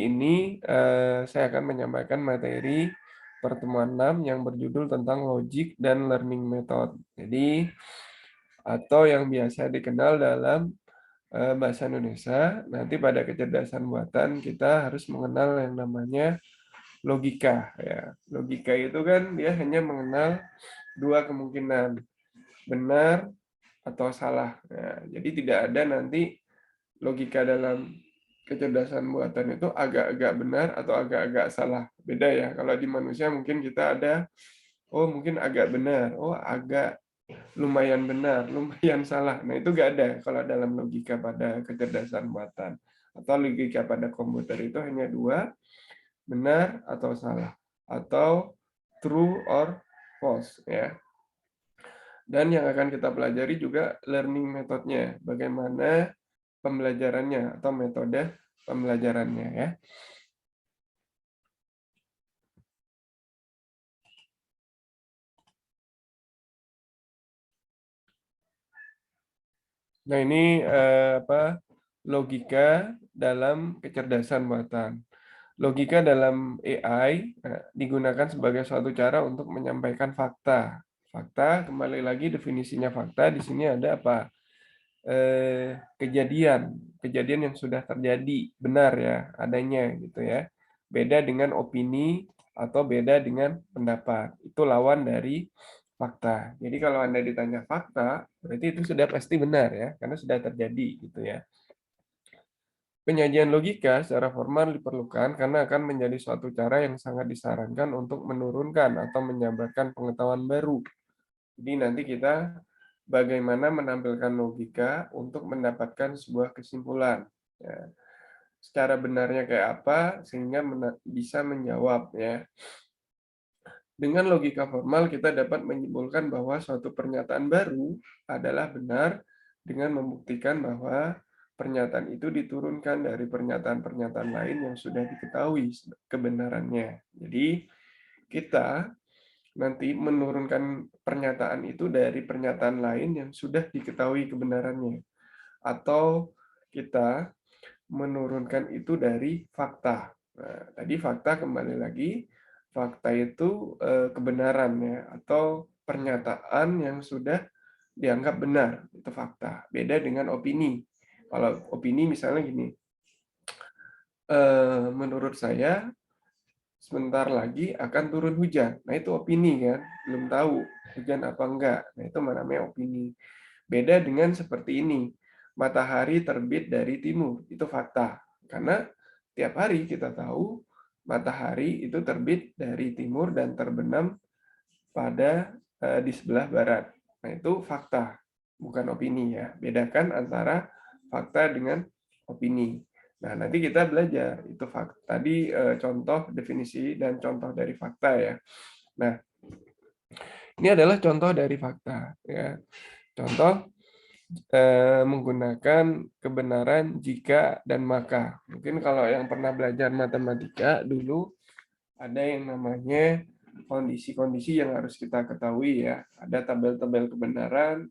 ini saya akan menyampaikan materi pertemuan 6 yang berjudul tentang logic dan learning method. Jadi, atau yang biasa dikenal dalam bahasa Indonesia, nanti pada kecerdasan buatan kita harus mengenal yang namanya logika. Ya. Logika itu kan dia hanya mengenal dua kemungkinan, benar atau salah. Nah, jadi tidak ada nanti logika dalam kecerdasan buatan itu agak-agak benar atau agak-agak salah. Beda ya. Kalau di manusia mungkin kita ada, oh mungkin agak benar, oh agak lumayan benar, lumayan salah. Nah itu nggak ada kalau dalam logika pada kecerdasan buatan. Atau logika pada komputer itu hanya dua, benar atau salah. Atau true or false. Ya. Dan yang akan kita pelajari juga learning methodnya, bagaimana pembelajarannya atau metode pembelajarannya ya. Nah ini logika dalam kecerdasan buatan. Logika dalam AI digunakan sebagai suatu cara untuk menyampaikan fakta. Fakta kembali lagi definisinya fakta di sini ada apa? Kejadian yang sudah terjadi benar ya adanya gitu ya. Beda dengan opini atau beda dengan pendapat. Itu lawan dari fakta. Jadi kalau Anda ditanya fakta, berarti itu sudah pasti benar ya, karena sudah terjadi gitu ya. Penyajian logika secara formal diperlukan karena akan menjadi suatu cara yang sangat disarankan untuk menurunkan atau menjabarkan pengetahuan baru. Jadi nanti kita bagaimana menampilkan logika untuk mendapatkan sebuah kesimpulan. Ya. Secara benarnya kayak apa sehingga bisa menjawab ya. Dengan logika formal kita dapat menyimpulkan bahwa suatu pernyataan baru adalah benar dengan membuktikan bahwa pernyataan itu diturunkan dari pernyataan-pernyataan lain yang sudah diketahui kebenarannya. Jadi kita nanti menurunkan pernyataan itu dari pernyataan lain yang sudah diketahui kebenarannya. Atau kita menurunkan itu dari fakta. Nah, tadi fakta kembali lagi, fakta itu kebenaran ya, atau pernyataan yang sudah dianggap benar, itu fakta. Beda dengan opini. Kalau opini misalnya gini, menurut saya sebentar lagi akan turun hujan. Nah itu opini kan, belum tahu hujan apa enggak. Nah itu namanya opini. Beda dengan seperti ini, matahari terbit dari timur, itu fakta. Karena tiap hari kita tahu matahari itu terbit dari timur dan terbenam pada di sebelah barat. Nah itu fakta, bukan opini ya. Bedakan antara fakta dengan opini. Nah, nanti kita belajar itu fakta. Tadi contoh definisi dan contoh dari fakta ya. Nah, ini adalah contoh dari fakta ya. Contoh menggunakan kebenaran jika dan maka. Mungkin kalau yang pernah belajar matematika dulu ada yang namanya kondisi-kondisi yang harus kita ketahui ya. Ada tabel-tabel kebenaran,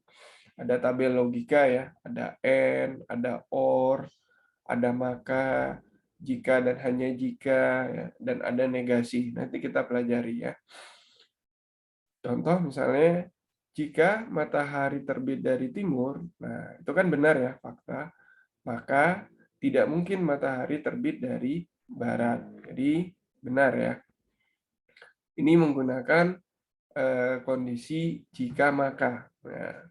ada tabel logika ya, ada and, ada or, ada maka, jika dan hanya jika, ya, dan ada negasi. Nanti kita pelajari ya. Contoh misalnya, jika matahari terbit dari timur, nah itu kan benar ya fakta, maka tidak mungkin matahari terbit dari barat. Jadi benar ya. Ini menggunakan kondisi jika maka. Nah,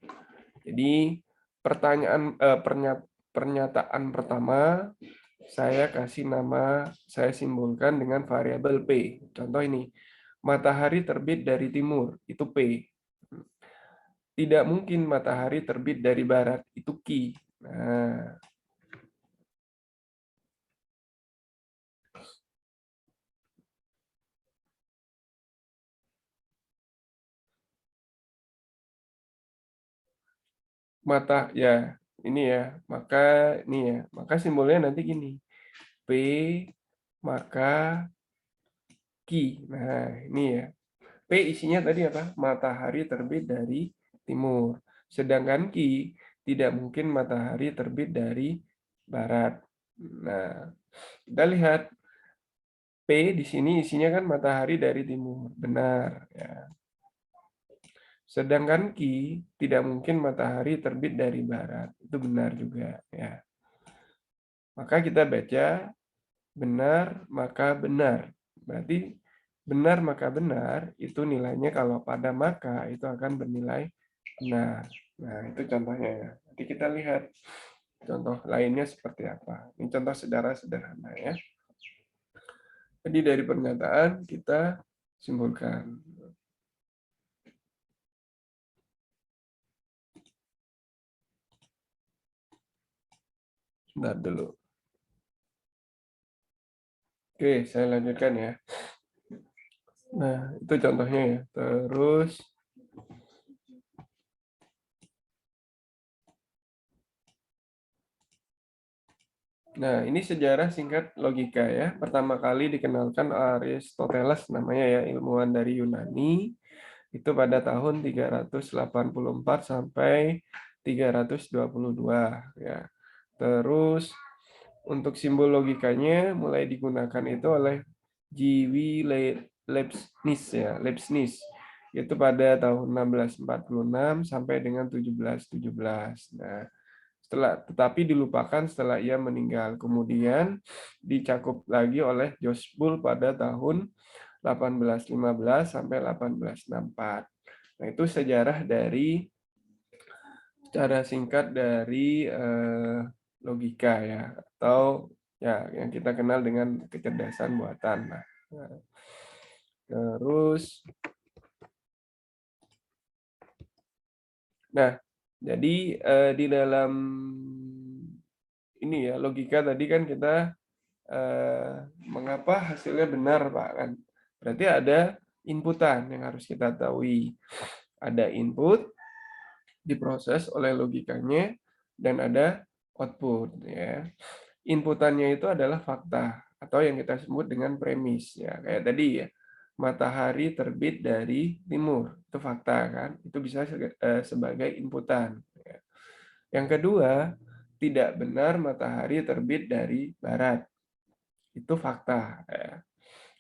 jadi pernyataan pertama saya kasih nama, saya simbolkan dengan variabel P. Contoh ini, matahari terbit dari timur, itu P. Tidak mungkin matahari terbit dari barat, itu Q. Nah, ya ini ya, maka simbolnya nanti gini. P maka Q. Nah, ini ya. P isinya tadi apa? Matahari terbit dari timur. Sedangkan Ki tidak mungkin matahari terbit dari barat. Nah, kita lihat P di sini isinya kan matahari dari timur, benar. Ya. Sedangkan Q tidak mungkin matahari terbit dari barat, itu benar juga. Ya. Maka kita baca benar maka benar. Berarti benar maka benar itu nilainya kalau pada maka itu akan bernilai benar. Nah, itu contohnya ya. Nanti kita lihat contoh lainnya seperti apa. Ini contoh sederhana ya. Jadi dari pernyataan kita simpulkan. Sebentar dulu. Oke, saya lanjutkan ya. Nah, itu contohnya ya. Terus, nah ini sejarah singkat logika ya. Pertama kali dikenalkan Aristoteles namanya ya, ilmuwan dari Yunani. Itu pada tahun 384 sampai 322 ya. Terus untuk simbol logikanya mulai digunakan itu oleh G.W. Leibniz ya, Leibniz itu pada tahun 1646 sampai dengan 1717. Nah, tetapi dilupakan setelah ia meninggal. Kemudian dicakup lagi oleh Josh Bull pada tahun 1815 sampai 1864. Nah, itu sejarah dari cara singkat dari logika ya, atau ya yang kita kenal dengan kecerdasan buatan. Nah, terus, nah jadi di dalam ini ya logika tadi kan kita mengapa hasilnya benar Pak kan? Berarti ada inputan yang harus kita tahu. Ada input diproses oleh logikanya dan ada output ya. Inputannya itu adalah fakta atau yang kita sebut dengan premis ya. Kayak tadi ya. Matahari terbit dari timur. Itu fakta kan? Itu bisa sebagai inputan ya. Yang kedua, tidak benar matahari terbit dari barat. Itu fakta ya.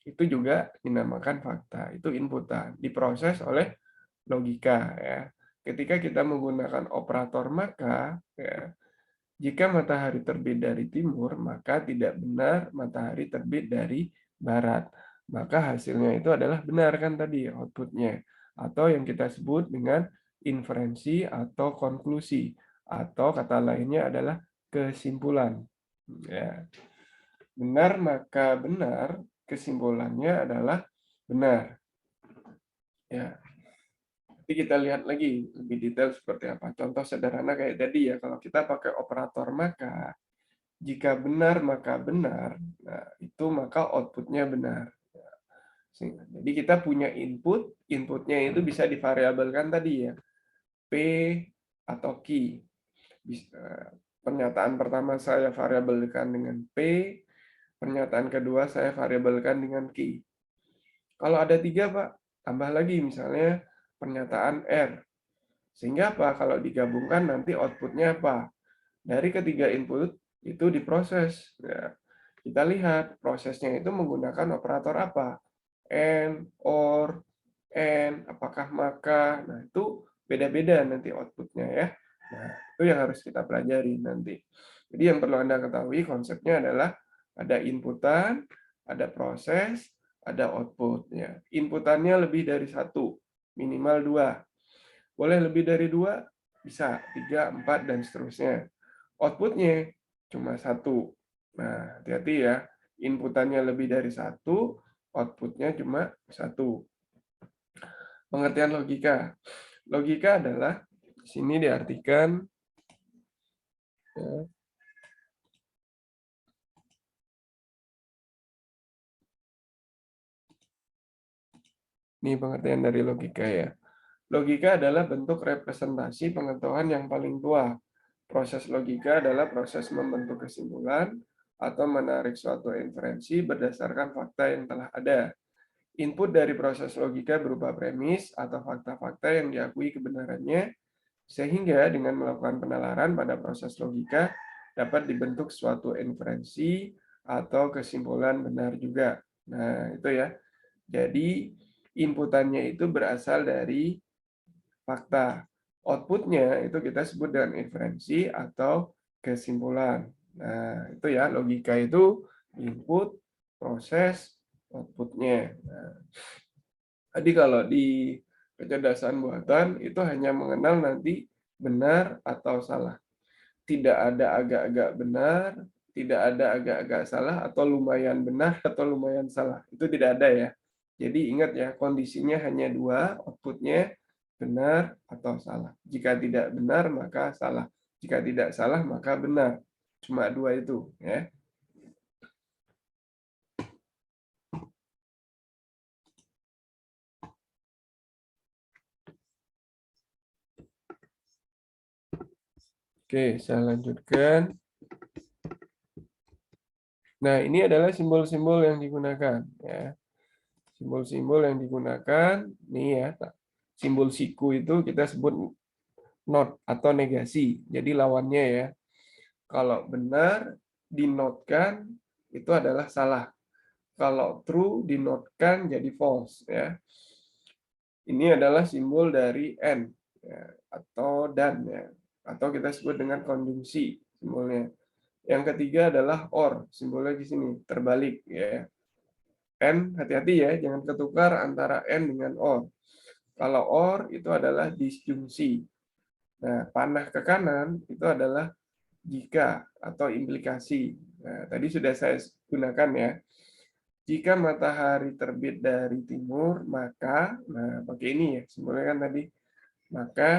Itu juga dinamakan fakta. Itu inputan diproses oleh logika ya. Ketika kita menggunakan operator maka ya, jika matahari terbit dari timur, maka tidak benar matahari terbit dari barat. Maka hasilnya itu adalah benar kan tadi outputnya. Atau yang kita sebut dengan inferensi atau konklusi. Atau kata lainnya adalah kesimpulan. Ya. Benar maka benar, kesimpulannya adalah benar. Ya. Nanti kita lihat lagi lebih detail seperti apa. Contoh sederhana kayak tadi ya, kalau kita pakai operator maka, jika benar maka benar, nah itu maka outputnya benar. Jadi kita punya input, inputnya itu bisa divariabelkan tadi ya, P atau Q. Pernyataan pertama saya variabelkan dengan P, pernyataan kedua saya variabelkan dengan Q. Kalau ada 3 Pak, tambah lagi misalnya pernyataan R. Sehingga apa? Kalau digabungkan nanti outputnya apa? Dari ketiga input itu diproses. Ya, kita lihat prosesnya itu menggunakan operator apa? And, or, and, apakah maka. Nah, itu beda-beda nanti outputnya ya. Nah, itu yang harus kita pelajari nanti. Jadi yang perlu Anda ketahui konsepnya adalah ada inputan, ada proses, ada output. Ya. Inputannya lebih dari 1, minimal 2. Boleh lebih dari 2, bisa 3, 4, dan seterusnya. Outputnya cuma 1. Nah, hati-hati ya. Inputannya lebih dari 1, outputnya cuma 1. Pengertian logika. Logika adalah, di sini diartikan, ya, ini pengertian dari logika ya. Logika adalah bentuk representasi pengetahuan yang paling tua. Proses logika adalah proses membentuk kesimpulan atau menarik suatu inferensi berdasarkan fakta yang telah ada. Input dari proses logika berupa premis atau fakta-fakta yang diakui kebenarannya, sehingga dengan melakukan penalaran pada proses logika dapat dibentuk suatu inferensi atau kesimpulan benar juga. Nah, itu ya. Jadi inputannya itu berasal dari fakta. Outputnya itu kita sebut dengan inferensi atau kesimpulan. Nah, itu ya logika itu input, proses, outputnya. Nah, tadi kalau di kecerdasan buatan itu hanya mengenal nanti benar atau salah. Tidak ada agak-agak benar, tidak ada agak-agak salah, atau lumayan benar atau lumayan salah. Itu tidak ada ya. Jadi ingat ya, kondisinya hanya dua, outputnya benar atau salah. Jika tidak benar, maka salah. Jika tidak salah, maka benar. Cuma dua itu. Ya. Oke, saya lanjutkan. Nah, ini adalah simbol-simbol yang digunakan. Ya. Simbol-simbol yang digunakan, nih ya, simbol siku itu kita sebut not atau negasi. Jadi lawannya ya. Kalau benar dinotkan itu adalah salah. Kalau true dinotkan jadi false ya. Ini adalah simbol dari and ya, atau dan ya. Atau kita sebut dengan konjungsi simbolnya. Yang ketiga adalah or, simbolnya di sini terbalik ya. And hati-hati ya, jangan ketukar antara and dengan or. Kalau or itu adalah disjungsi. Nah, panah ke kanan itu adalah jika atau implikasi. Nah, tadi sudah saya gunakan ya. Jika matahari terbit dari timur, maka, nah pakai ini ya, simbolnya kan tadi, maka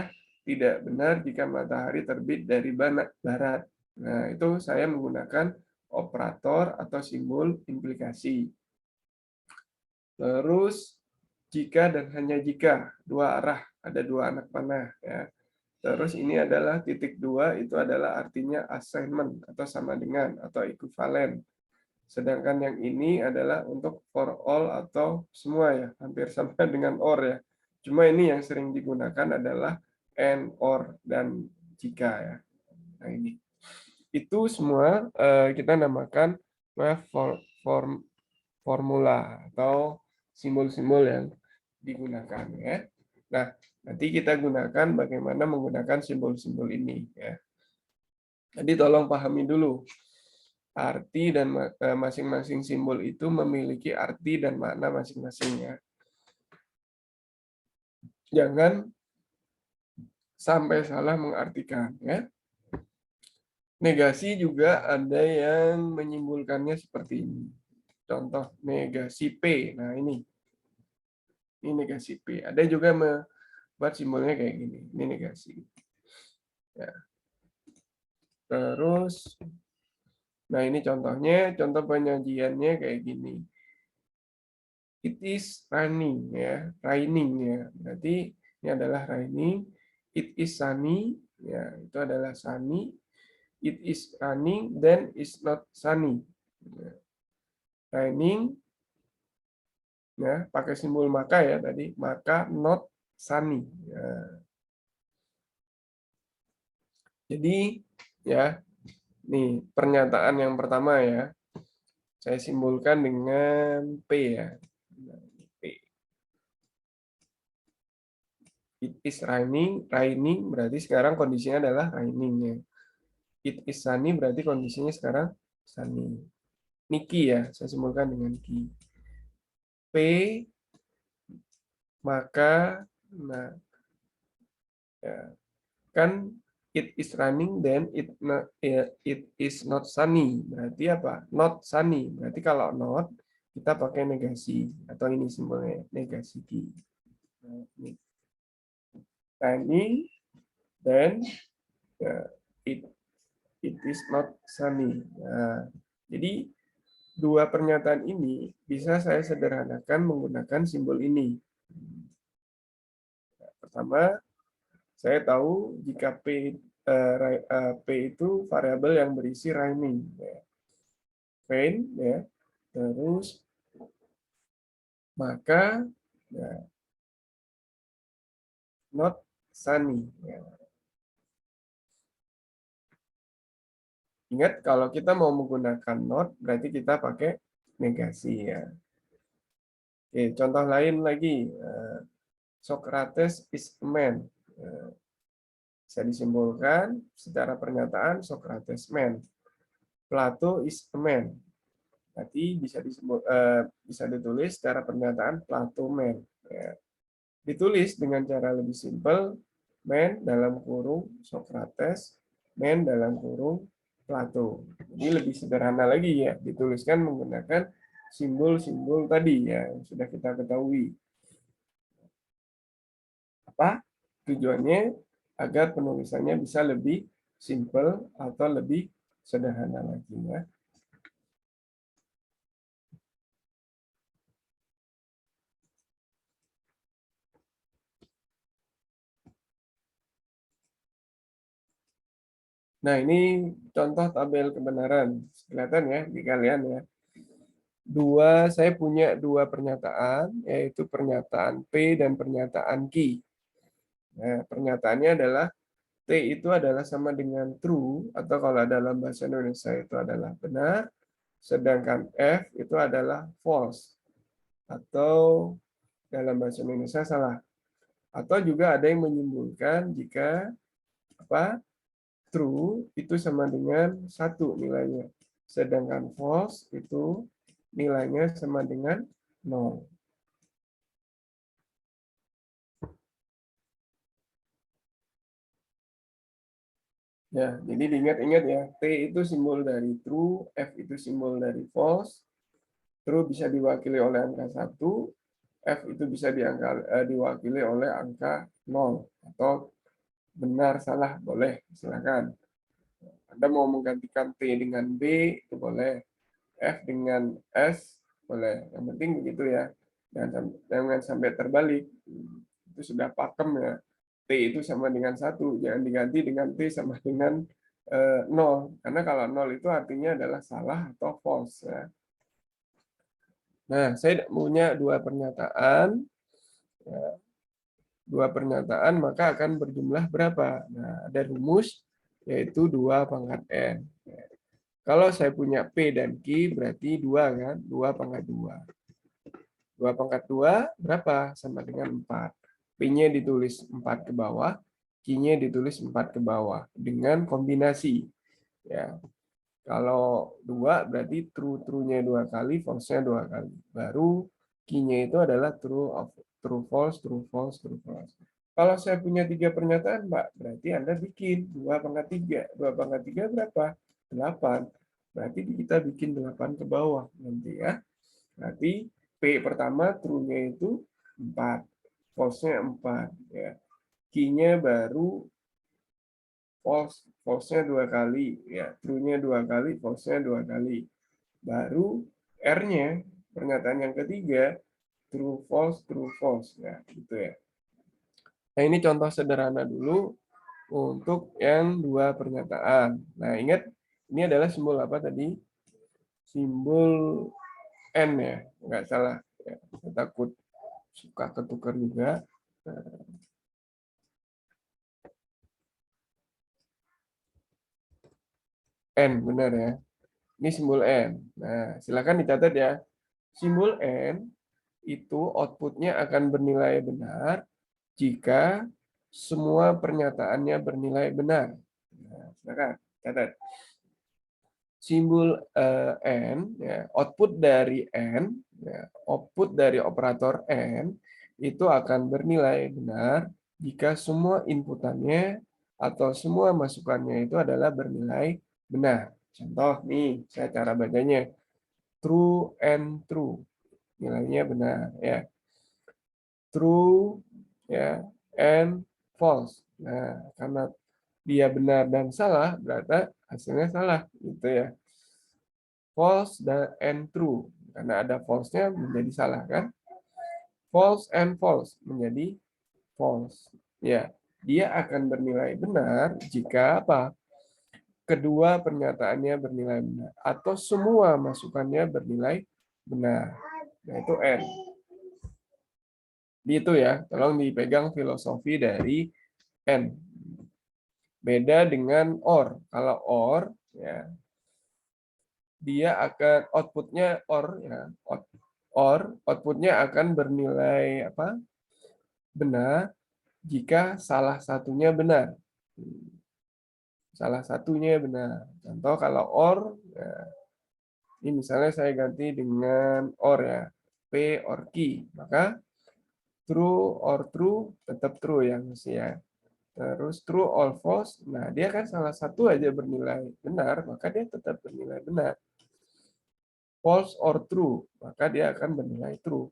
tidak benar jika matahari terbit dari barat. Nah, itu saya menggunakan operator atau simbol implikasi. Terus, jika dan hanya jika, dua arah, ada dua anak panah. Ya. Terus ini adalah titik dua, itu adalah artinya assignment, atau sama dengan, atau equivalent. Sedangkan yang ini adalah untuk for all atau semua ya, hampir sama dengan or ya. Cuma ini yang sering digunakan adalah and, or, dan jika ya. Nah ini. Itu semua kita namakan formula atau simbol-simbol yang digunakan ya. Nah, nanti kita gunakan bagaimana menggunakan simbol-simbol ini ya. Jadi tolong pahami dulu arti dan masing-masing simbol itu memiliki arti dan makna masing-masingnya. Jangan sampai salah mengartikan ya. Negasi juga ada yang menyimpulkannya seperti ini. Contoh negasi P. Nah, ini negasi P. Ada juga membuat simbolnya kayak gini. Ini negasi. Ya. Terus nah ini contohnya, contoh penyajiannya kayak gini. It is raining ya, raining ya. Berarti ini adalah raining. It is sunny ya, itu adalah sunny. It is raining, then it's not sunny. Raining ya, pakai simbol maka ya tadi, maka not sunny. Ya. Jadi ya, nih pernyataan yang pertama ya. Saya simbolkan dengan P ya. P. It is raining berarti sekarang kondisinya adalah raining ya. It is sunny berarti kondisinya sekarang sunny. Niki ya, saya simbolkan dengan ki. P maka nah ya, kan it is running then it is not sunny. Berarti apa? Not sunny. Berarti kalau not kita pakai negasi atau ini simbolnya negasi ki. Nah, ini. Sunny then ya, it is not sunny. Nah, jadi dua pernyataan ini bisa saya sederhanakan menggunakan simbol ini. Pertama, saya tahu jika P itu variabel yang berisi raining. Ya. Rain, ya. Terus, maka ya, not sunny. Ya. Ingat, kalau kita mau menggunakan not, berarti kita pakai negasi. Ya. Oke, contoh lain lagi. Socrates is a man. Bisa disimpulkan secara pernyataan Socrates man. Plato is a man. Berarti bisa ditulis secara pernyataan Plato man. Ya. Ditulis dengan cara lebih simpel, man dalam kurung Socrates, man dalam kurung Plato. Jadi lebih sederhana lagi ya, dituliskan menggunakan simbol-simbol tadi ya yang sudah kita ketahui. Apa tujuannya? Agar penulisannya bisa lebih simple atau lebih sederhana lagi ya. Nah, ini contoh tabel kebenaran. Kelihatan ya di kalian ya. Saya punya dua pernyataan, yaitu pernyataan P dan pernyataan Q. Nah, pernyataannya adalah T itu adalah sama dengan true, atau kalau dalam bahasa Indonesia itu adalah benar, sedangkan F itu adalah false, atau dalam bahasa Indonesia salah. Atau juga ada yang menyimpulkan jika apa true itu sama dengan 1 nilainya, sedangkan false itu nilainya sama dengan 0. Ya, jadi diingat-ingat ya, T itu simbol dari true, F itu simbol dari false, true bisa diwakili oleh angka 1, F itu bisa diwakili oleh angka 0, atau benar, salah, boleh, silakan. Anda mau menggantikan T dengan B, itu boleh. F dengan S, boleh. Yang penting begitu ya. Jangan sampai terbalik. Itu sudah pakem ya. T itu sama dengan 1, jangan diganti dengan T sama dengan 0. Karena kalau 0 itu artinya adalah salah atau false. Ya. Nah, saya punya dua pernyataan. Ya, dua pernyataan, maka akan berjumlah berapa? Nah, ada rumus, yaitu 2 pangkat N. Kalau saya punya P dan Q, berarti 2 kan? 2 pangkat 2. 2 pangkat 2 berapa? Sama dengan 4. P-nya ditulis 4 ke bawah, Q-nya ditulis 4 ke bawah. Dengan kombinasi. Ya. Kalau 2 berarti true-nya 2 kali, false-nya 2 kali. Baru Q-nya itu adalah true false, true false, true false. Kalau saya punya 3 pernyataan, Pak, berarti Anda bikin 2 pangkat 3. 2 pangkat 3 berapa? 8. Berarti kita bikin 8 ke bawah nanti ya. Berarti P pertama true-nya itu 4. False-nya 4. Ya. Q-nya baru false-nya 2 kali. Ya. True-nya 2 kali, false-nya 2 kali. Baru R-nya, pernyataan yang ketiga, true false ya, gitu ya. Nah, ini contoh sederhana dulu untuk yang dua pernyataan. Nah, ingat ini adalah simbol apa tadi? Simbol N ya, nggak salah. Ya, saya takut suka ketukar juga. N, benar ya. Ini simbol N. Nah, silakan dicatat ya. Simbol N itu outputnya akan bernilai benar jika semua pernyataannya bernilai benar. Nah, silakan catat. Simbol N, ya, output dari N, ya, output dari operator N itu akan bernilai benar jika semua inputannya atau semua masukannya itu adalah bernilai benar. Contoh nih, saya cara bacanya true and true, nilainya benar ya. True ya and false. Nah, karena dia benar dan salah, berarti hasilnya salah gitu ya. False and true, karena ada false-nya menjadi salah kan? False and false menjadi false. Ya, dia akan bernilai benar jika apa? Kedua pernyataannya bernilai benar atau semua masukannya bernilai benar. Nah, itu N. Itu ya, tolong dipegang filosofi dari N. Beda dengan OR. Kalau OR ya dia akan outputnya OR ya, or outputnya akan bernilai apa? Benar jika salah satunya benar. Salah satunya benar. Contoh kalau or, ya, ini misalnya saya ganti dengan or ya, P or Q, maka true or true tetap true ya mesti ya. Terus true or false, nah dia kan salah satu aja bernilai benar, maka dia tetap bernilai benar. False or true, maka dia akan bernilai true.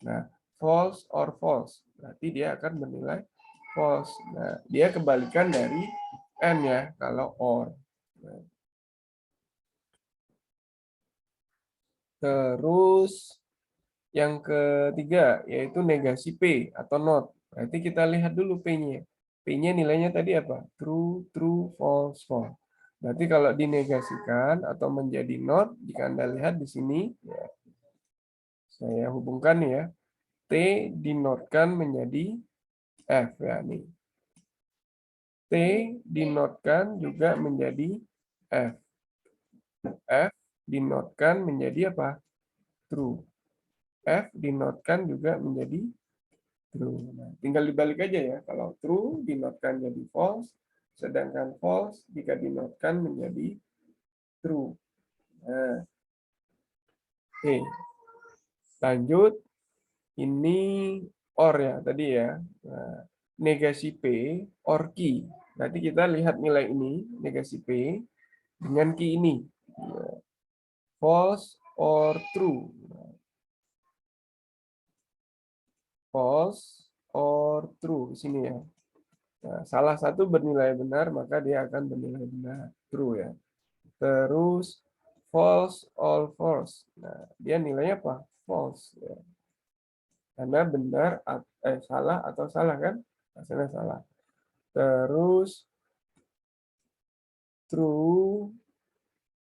Nah, false or false, berarti dia akan bernilai false. Nah, dia kebalikan dari and ya, kalau or. Nah, terus yang ketiga, yaitu negasi P atau not. Berarti kita lihat dulu P-nya. P-nya nilainya tadi apa? True, true, false, false. Berarti kalau dinegasikan atau menjadi not, jika Anda lihat di sini, ya, saya hubungkan ya, T dinotkan menjadi F ya nih. T dinotkan juga menjadi F. F dinotkan menjadi apa? True. F dinotkan juga menjadi true. Nah, tinggal dibalik aja ya. Kalau true dinotkan jadi false, sedangkan false jika dinotkan menjadi true. Nah, oke. Lanjut, ini or ya tadi ya. Nah, negasi P or key. Nanti kita lihat nilai ini, negasi P dengan key ini. Nah, false or true. False or true di sini ya. Nah, salah satu bernilai benar, maka dia akan bernilai benar, true ya. Terus false or false. Nah, dia nilainya apa? False ya. Karena benar salah atau salah kan? Hasilnya salah. Terus true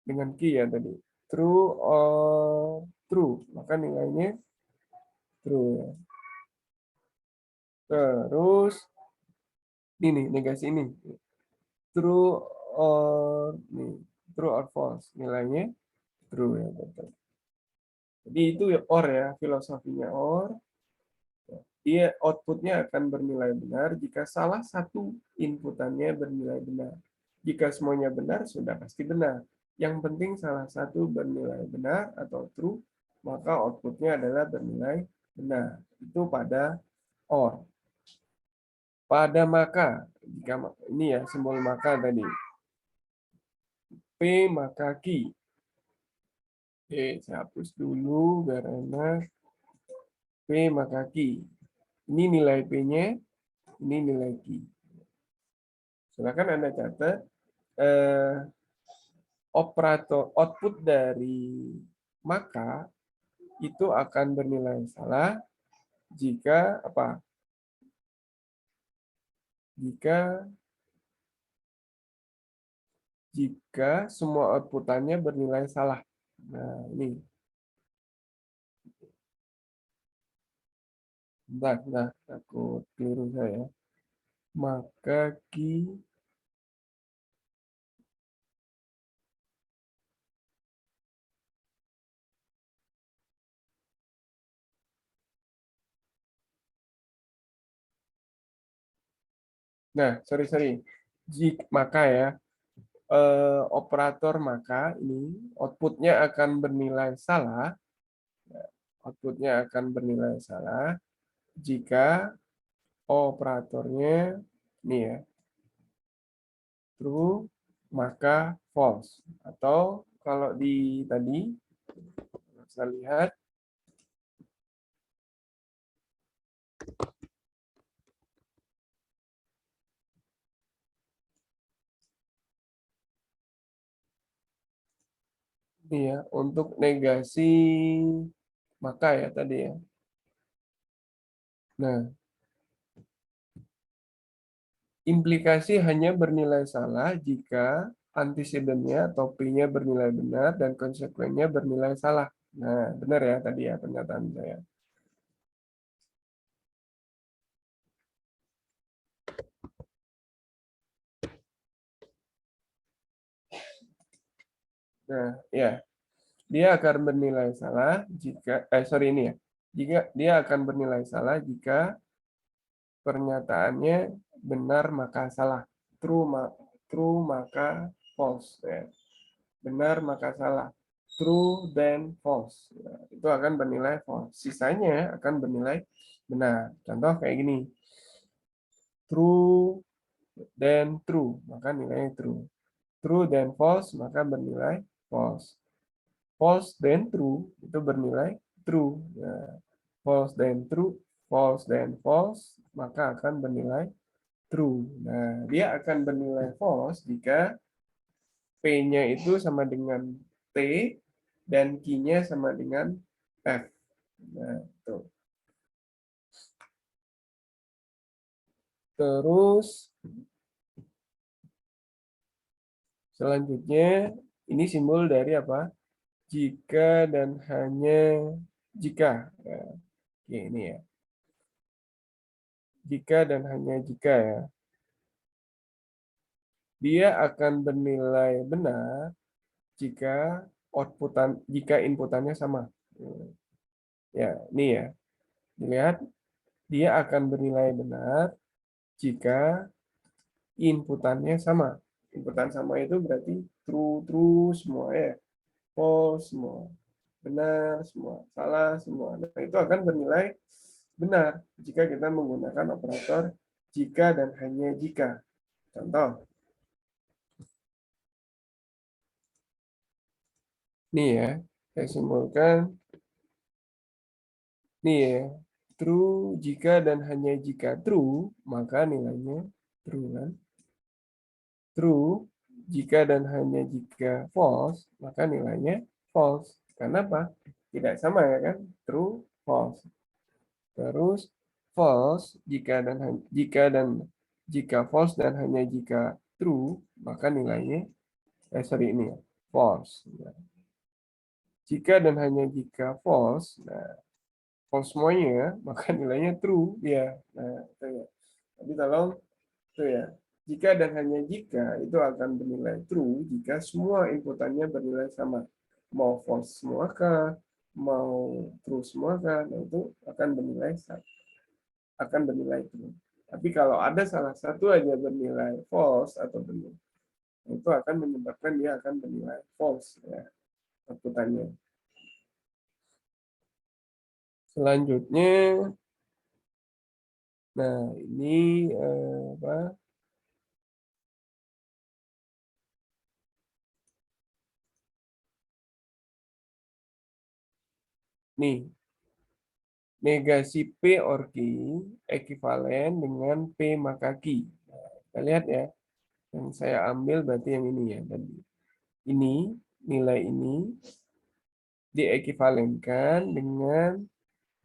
dengan key ya tadi. True or true. Maka nilainya true ya. Terus ini negasi ini. True or nih, true or false. Nilainya true ya betul. Jadi itu ya or ya, filosofinya or. Dia outputnya akan bernilai benar jika salah satu inputannya bernilai benar. Jika semuanya benar, sudah pasti benar. Yang penting salah satu bernilai benar atau true, maka outputnya adalah bernilai benar. Itu pada or. Pada maka, jika ini ya simbol maka tadi. P maka Q. Oke, saya hapus dulu biar enak. P maka Q. Ini nilai P-nya, ini nilai Q. Silakan Anda catat operator output dari maka itu akan bernilai salah jika apa? Jika semua outputannya bernilai salah. Nah, ini. Bentar, nah, aku keliru saya. Maka nah, sorry. Maka ya, operator maka ini outputnya akan bernilai salah. Outputnya akan bernilai salah jika operatornya ini ya, true maka false. Atau kalau di tadi saya lihat ini ya untuk negasi maka ya tadi ya. Nah, implikasi hanya bernilai salah jika antecedennya atau P-nya bernilai benar dan konsekuennya bernilai salah. Nah, benar ya tadi ya pernyataan saya. Nah, ya. Dia akan bernilai salah jika sorry ini ya. Jika dia akan bernilai salah jika pernyataannya benar maka salah. True maka false ya. Benar maka salah. True then false. Ya, itu akan bernilai false. Sisanya akan bernilai benar. Contoh kayak gini. True then true, maka nilainya true. True then false, maka bernilai false. False then true, itu bernilai true. Ya. False then true, false then false, maka akan bernilai true. Nah, dia akan bernilai false jika P-nya itu sama dengan T dan Q-nya sama dengan F. Nah, tuh. Terus selanjutnya ini simbol dari apa? Jika dan hanya jika. Ya, oke, ini ya. Jika dan hanya jika ya. Dia akan bernilai benar jika inputannya sama. Ya, ini ya. Dilihat, dia akan bernilai benar jika inputannya sama. Inputan sama itu berarti true true semua ya. False semua. Benar semua. Salah semua. Nah, itu akan bernilai benar jika kita menggunakan operator jika dan hanya jika. Contoh, nih ya, saya simpulkan. Nih ya, true jika dan hanya jika true, maka nilainya true kan. True jika dan hanya jika false, maka nilainya false. Karena apa? Tidak sama ya kan? True, false. Terus false jika false dan hanya jika true, maka nilainya sorry ini ya, false. Nah, jika dan hanya jika false, nah false semuanya ya, maka nilainya true ya. Nah, itu ya. Jadi tolong itu ya. Jika dan hanya jika itu akan bernilai true jika semua inputannya bernilai sama. Mau false semua kah, mau true semua kah, nah itu akan bernilai true. Tapi kalau ada salah satu aja bernilai false atau benar, itu akan menyebabkan dia akan bernilai false ya inputannya. Selanjutnya, nah ini apa? Nih, negasi P or Q ekuivalen dengan P maka Q. Nah, kita lihat ya, yang saya ambil berarti yang ini ya tadi. Ini, nilai ini diekivalenkan dengan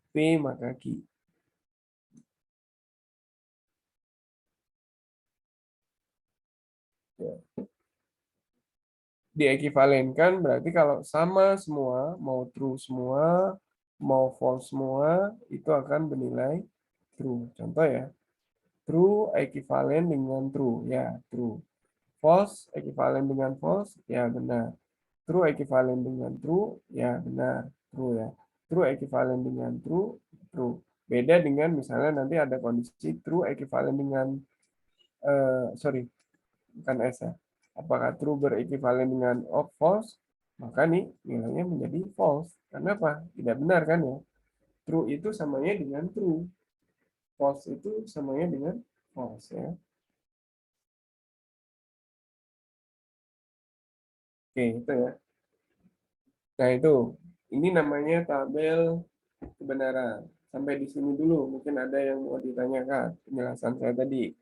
P maka Q. Ya. Diekivalenkan berarti kalau sama semua, mau true semua, mau false semua, itu akan bernilai true. Contoh ya, true ekivalen dengan true, ya true. False ekivalen dengan false, ya benar. True ekivalen dengan true, ya benar. True ya. True ekivalen dengan true, true. Beda dengan misalnya nanti ada kondisi true ekivalen dengan, sorry, bukan S ya. Apakah true berekivalen dengan false? Maka nih nilainya menjadi false. Karena apa? Tidak benar kan ya. True itu samanya dengan true. False itu samanya dengan false ya. Oke, itu ya. Nah, itu. Ini namanya tabel kebenaran. Sampai di sini dulu. Mungkin ada yang mau ditanyakan penjelasan saya tadi.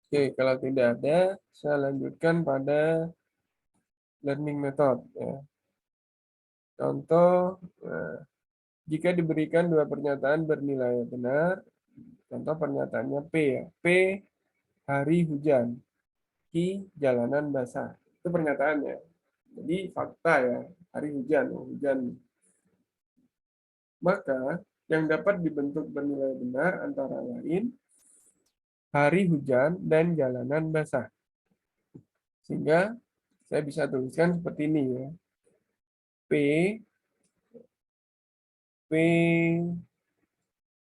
Oke, kalau tidak ada, saya lanjutkan pada learning method. Ya. Contoh, jika diberikan dua pernyataan bernilai benar, Contoh pernyataannya P ya. P hari hujan, Q jalanan basah. Itu pernyataannya. Jadi fakta ya, hari hujan, hujan. Maka yang dapat dibentuk bernilai benar antara lain hari hujan dan jalanan basah. Sehingga saya bisa tuliskan seperti ini ya. P, P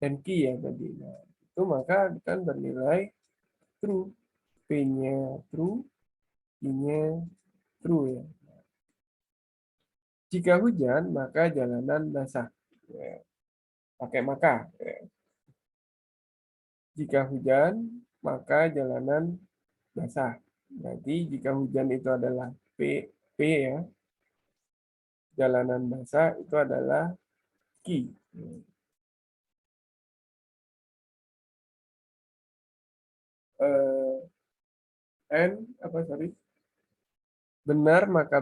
dan Q ya tadi. Nah, itu maka akan bernilai true. P-nya true, Q-nya true ya. Jika hujan, maka jalanan basah. Ya, pakai maka. Ya. Jika hujan, maka jalanan basah. Berarti jika hujan itu adalah P ya, jalanan basah itu adalah Q. N apa sorry? Benar maka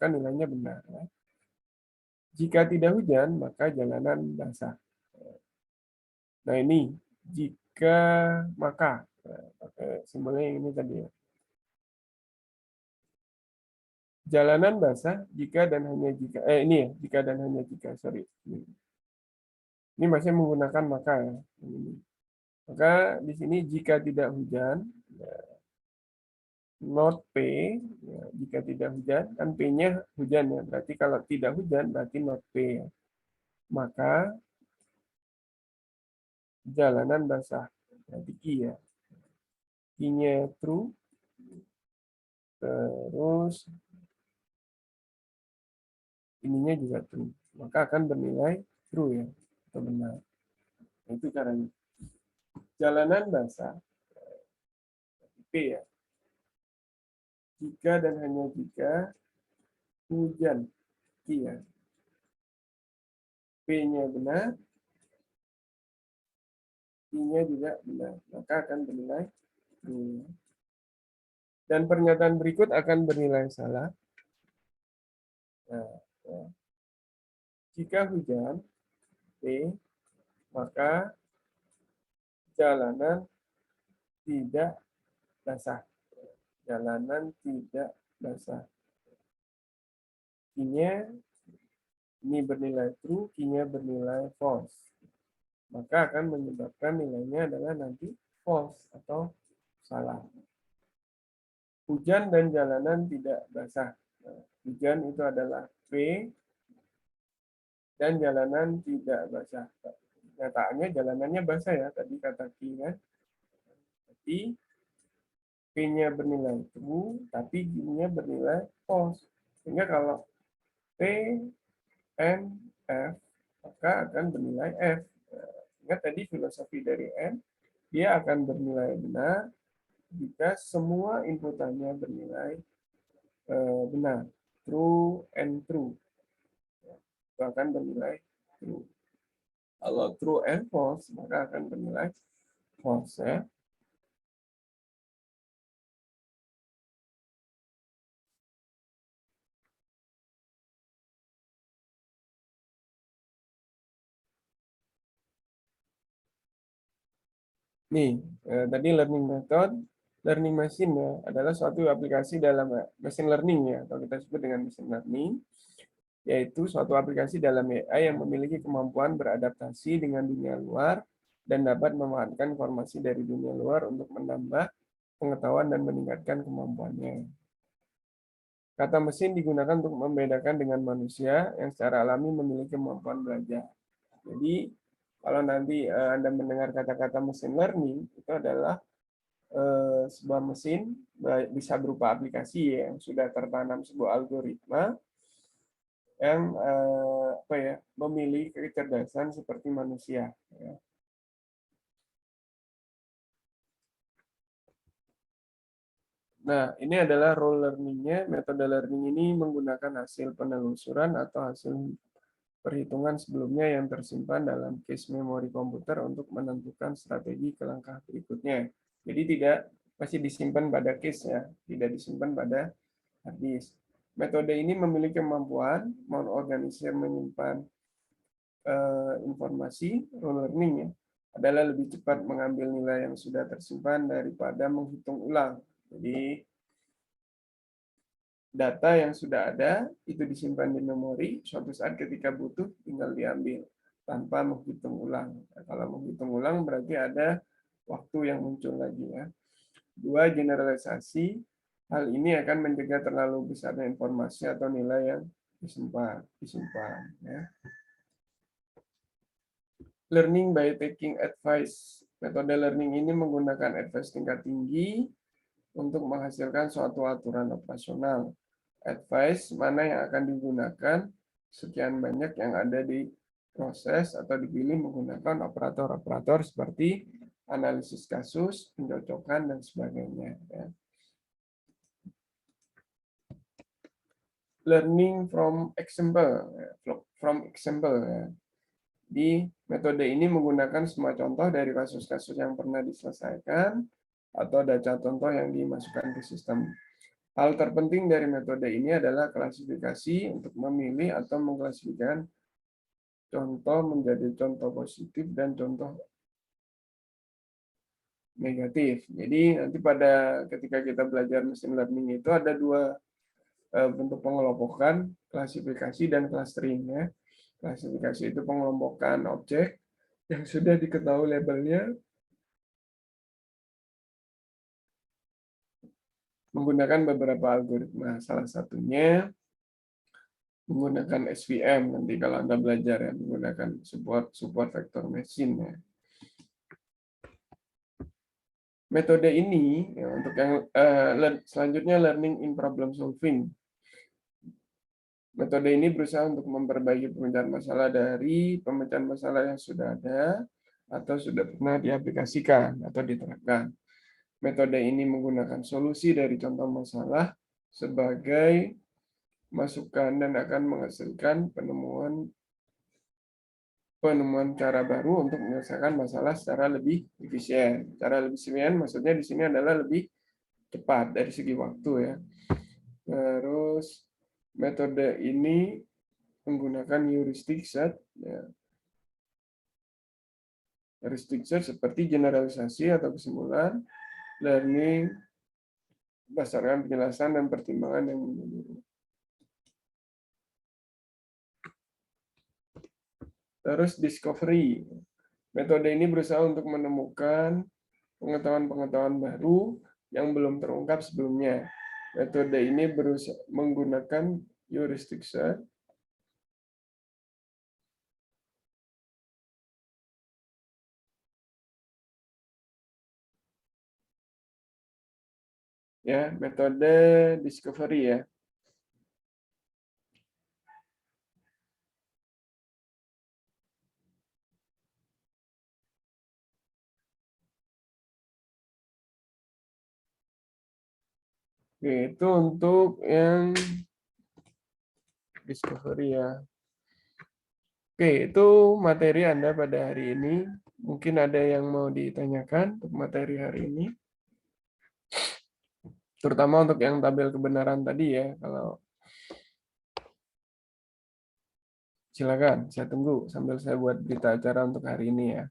nilainya benar. Ya. Jika tidak hujan, maka jalanan basah. Nah ini jika maka pakai simbolnya ini tadi ya. Jalanan basah jika dan hanya jika ini ya jika dan hanya jika sorry ini masih menggunakan maka ya. Maka di sini jika tidak hujan ya, not P ya, jika tidak hujan kan P-nya hujan ya berarti kalau tidak hujan berarti not P ya. Maka jalanan basah berarti Q ya. Q-nya true terus ininya juga true maka akan bernilai true ya atau benar. Nah, itu caranya. Jalanan basah P ya. Jika dan hanya jika hujan Q ya. P-nya benar, Q-nya juga benar, maka akan bernilai true. Dan pernyataan berikut akan bernilai salah. Nah, ya. Jika hujan P, maka jalanan tidak basah. Jalanan tidak basah. Q-nya ini bernilai true, Q-nya bernilai false. Maka akan menyebabkan nilainya adalah nanti false atau salah. Hujan dan jalanan tidak basah. Nah, hujan itu adalah P dan jalanan tidak basah. Nyataannya jalanannya basah ya, tadi kata Ki kan. Tapi P-nya bernilai true, tapi Q-nya bernilai false. Sehingga kalau P, N, F, maka akan bernilai F. Ingat tadi filosofi dari N, dia akan bernilai benar jika semua inputannya bernilai benar. True and true. Itu akan bernilai true. Kalau true and false, maka akan bernilai false ya. Nih, tadi learning method, learning machine ya, adalah suatu aplikasi dalam machine learning ya, atau kita sebut dengan machine learning, yaitu suatu aplikasi dalam AI yang memiliki kemampuan beradaptasi dengan dunia luar dan dapat memanfaatkan informasi dari dunia luar untuk menambah pengetahuan dan meningkatkan kemampuannya. Kata mesin digunakan untuk membedakan dengan manusia yang secara alami memiliki kemampuan belajar. Jadi, kalau nanti Anda mendengar kata-kata mesin learning, itu adalah sebuah mesin, bisa berupa aplikasi yang sudah tertanam sebuah algoritma yang apa ya, memiliki kecerdasan seperti manusia. Ya. Nah, ini adalah role learning-nya. Metode learning ini menggunakan hasil penelusuran atau hasil perhitungan sebelumnya yang tersimpan dalam cache memori komputer untuk menentukan strategi ke langkah berikutnya. Jadi tidak masih disimpan pada cache ya, tidak disimpan pada hard disk. Metode ini memiliki kemampuan mengorganisir menyimpan informasi role learning ya, adalah lebih cepat mengambil nilai yang sudah tersimpan daripada menghitung ulang. Jadi, data yang sudah ada itu disimpan di memori, suatu saat ketika butuh tinggal diambil tanpa menghitung ulang. Nah, kalau menghitung ulang berarti ada waktu yang muncul lagi ya. Dua, generalisasi. Hal ini akan mencegah terlalu besarnya informasi atau nilai yang disimpan ya. Learning by taking advice. Metode learning ini menggunakan advice tingkat tinggi untuk menghasilkan suatu aturan operasional. Advice mana yang akan digunakan, sekian banyak yang ada di proses atau dipilih menggunakan operator-operator seperti analisis kasus, pencocokan, dan sebagainya. Ya. Learning from example. Ya. Di metode ini menggunakan semua contoh dari kasus-kasus yang pernah diselesaikan atau data contoh yang dimasukkan ke sistem. Hal terpenting dari metode ini adalah klasifikasi untuk memilih atau mengklasifikasikan contoh menjadi contoh positif dan contoh negatif. Jadi nanti ketika kita belajar machine learning itu ada dua bentuk pengelompokan, klasifikasi dan clustering ya. Klasifikasi itu pengelompokan objek yang sudah diketahui labelnya menggunakan beberapa algoritma. Salah satunya menggunakan SVM nanti kalau Anda belajar ya, menggunakan support vector machine ya. Metode ini ya, untuk yang selanjutnya learning in problem solving. Metode ini berusaha untuk memperbaiki pemecahan masalah dari pemecahan masalah yang sudah ada atau sudah pernah diaplikasikan atau diterapkan. Metode ini menggunakan solusi dari contoh masalah sebagai masukan dan akan menghasilkan penemuan cara baru untuk menyelesaikan masalah secara lebih efisien. Cara lebih efisien maksudnya di sini adalah lebih cepat dari segi waktu ya. Terus metode ini menggunakan heuristic set ya. Heuristic set seperti generalisasi atau kesimpulan, learning berdasarkan penjelasan dan pertimbangan yang menyeluruh. Terus discovery. Metode ini berusaha untuk menemukan pengetahuan-pengetahuan baru yang belum terungkap sebelumnya. Metode ini berusaha menggunakan heuristic set ya, metode discovery ya. Oke, itu untuk yang discovery ya. Oke, itu materi Anda pada hari ini. Mungkin ada yang mau ditanyakan untuk materi hari ini. Terutama untuk yang tabel kebenaran tadi ya. Kalau silakan, saya tunggu sambil saya buat berita acara untuk hari ini ya.